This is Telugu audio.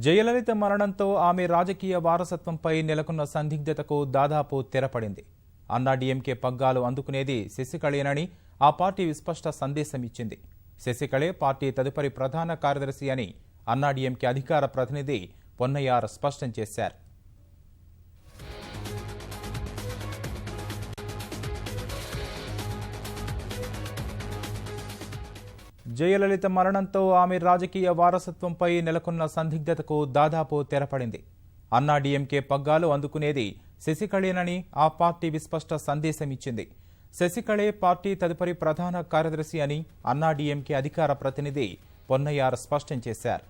జయలలిత మరణంతో ఆమె రాజకీయ వారసత్వంపై నెలకొన్న సందిగ్ధతకు దాదాపు తెరపడింది. అన్నాడీఎంకే పగ్గాలు అందుకునేది శశికళేనని ఆ పార్టీ విస్పష్ట సందేశం ఇచ్చింది. శశికళే పార్టీ తదుపరి ప్రధాన కార్యదర్శి అని అన్నాడీఎంకే అధికార ప్రతినిధి పొన్నయ్యార్ స్పష్టం చేశారు. జయలలిత మరణంతో ఆమె రాజకీయ వారసత్వంపై నెలకొన్న సందిగ్ధతకు దాదాపు తెరపడింది. అన్నాడీఎంకే పగ్గాలు అందుకునేది శశికళేనని ఆ పార్టీ విస్పష్ట సందేశం ఇచ్చింది. శశికళే పార్టీ తదుపరి ప్రధాన కార్యదర్శి అని అన్నాడీఎంకే అధికార ప్రతినిధి పొన్నయ్యార్ స్పష్టం చేశారు.